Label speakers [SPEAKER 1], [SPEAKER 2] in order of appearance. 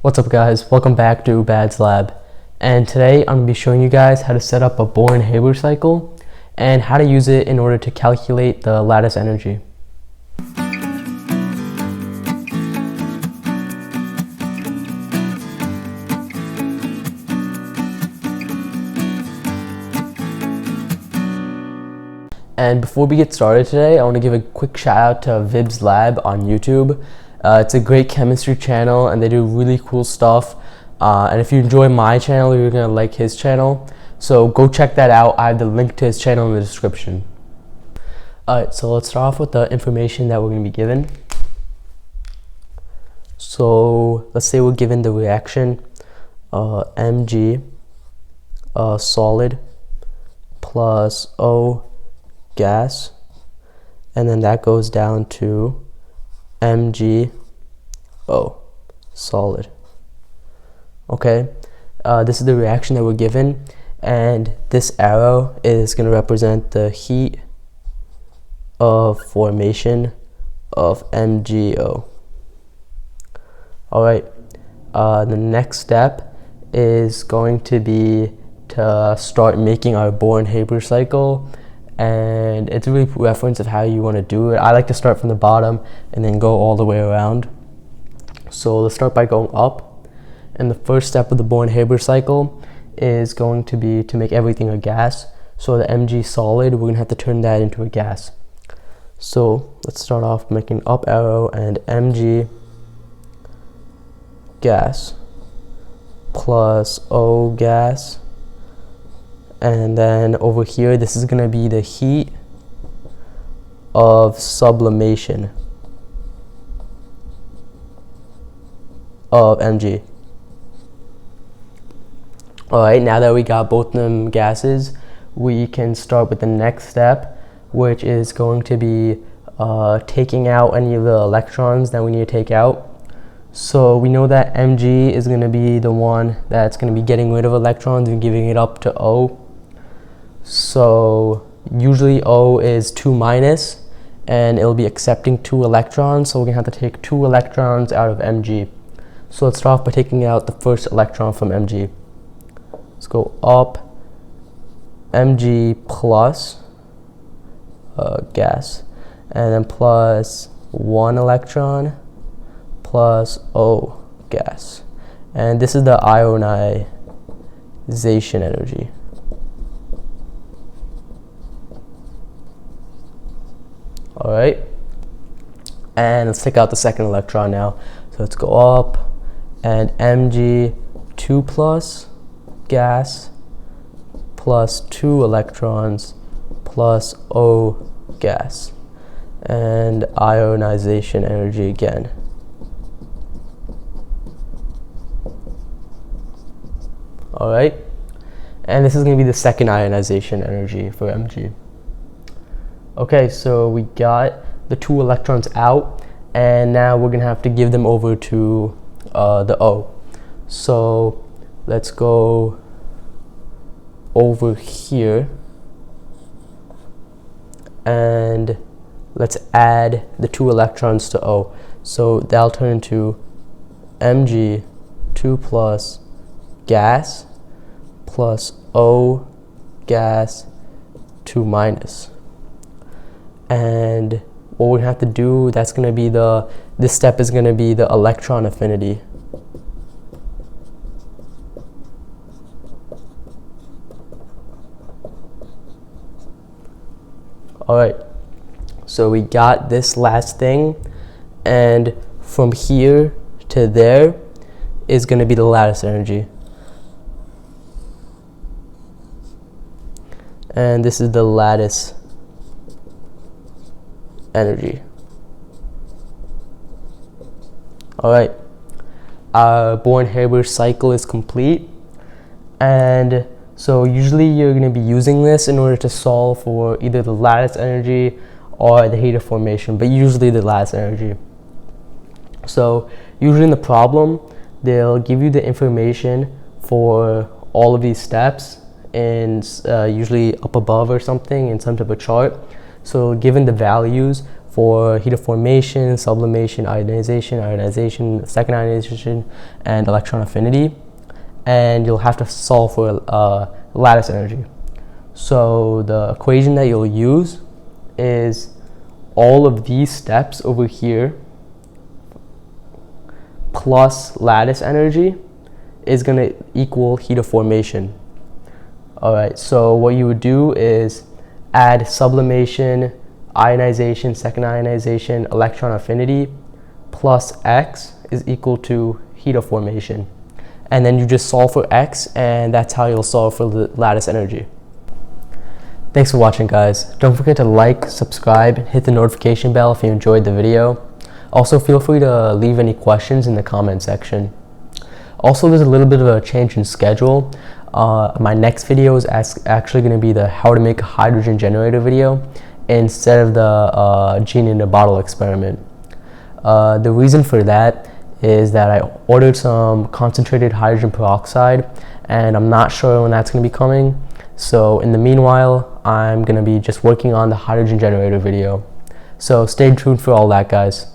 [SPEAKER 1] What's up guys, welcome back to Bad's Lab, and today I'm going to be showing you guys how to set up a Born Haber cycle and how to use it in order to calculate the lattice energy. And before we get started today, I want to give a quick shout out to Vib's Lab on YouTube. It's a great chemistry channel and they do really cool stuff. And if you enjoy my channel, you're going to like his channel. So go check that out. I have the link to his channel in the description. Alright, so let's start off with the information that we're going to be given. So let's say we're given the reaction Mg solid plus O gas, and then that goes down to MgO solid. Okay, this is the reaction that we're given, and this arrow is going to represent the heat of formation of MgO. Alright, the next step is going to be to start making our Born Haber cycle, and it's really a reference of how you want to do it. I like to start from the bottom and then go all the way around. So let's start by going up, and the first step of the Born Haber cycle is going to be to make everything a gas. So the Mg solid, we're going to have to turn that into a gas. So let's start off making up arrow and Mg gas plus O gas. And then over here, this is going to be the heat of sublimation of Mg. Alright, now that we got both them gases, we can start with the next step, which is going to be taking out any of the electrons that we need to take out. So we know that Mg is going to be the one that's going to be getting rid of electrons and giving it up to O. So usually O is 2 minus, and it'll be accepting 2 electrons, so we're going to have to take 2 electrons out of Mg. So let's start off by taking out the first electron from Mg. Let's go up, Mg plus gas, and then plus 1 electron plus O gas. And this is the ionization energy. Alright, and let's take out the second electron now. So let's go up, and Mg 2 plus gas plus 2 electrons plus O gas, and ionization energy again. Alright, and this is going to be the second ionization energy for Mg. Okay, so we got the 2 electrons out, and now we're going to have to give them over to the O. So let's go over here, and let's add the 2 electrons to O. So that'll turn into Mg 2 plus gas plus O gas 2 minus. And what we have to do, that's going to be this step is going to be the electron affinity. Alright, so we got this last thing, and from here to there is going to be the lattice energy. And this is the lattice energy. Alright, our Born Haber cycle is complete, and so usually you're going to be using this in order to solve for either the lattice energy or the heat of formation, but usually the lattice energy. So usually in the problem, they'll give you the information for all of these steps in usually up above or something in some type of chart. So given the values for heat of formation, sublimation, ionization, second ionization, and electron affinity. And you'll have to solve for lattice energy. So the equation that you'll use is all of these steps over here plus lattice energy is going to equal heat of formation. Alright, so what you would do is add sublimation, ionization, second ionization, electron affinity plus X is equal to heat of formation. And then you just solve for X, and that's how you'll solve for the lattice energy. Thanks for watching, guys. Don't forget to like, subscribe, and hit the notification bell if you enjoyed the video. Also, feel free to leave any questions in the comment section. Also, there's a little bit of a change in schedule. My next video is actually going to be the how to make a hydrogen generator video instead of the genie in a bottle experiment. The reason for that is that I ordered some concentrated hydrogen peroxide, and I'm not sure when that's going to be coming. So in the meanwhile, I'm going to be just working on the hydrogen generator video. So stay tuned for all that, guys.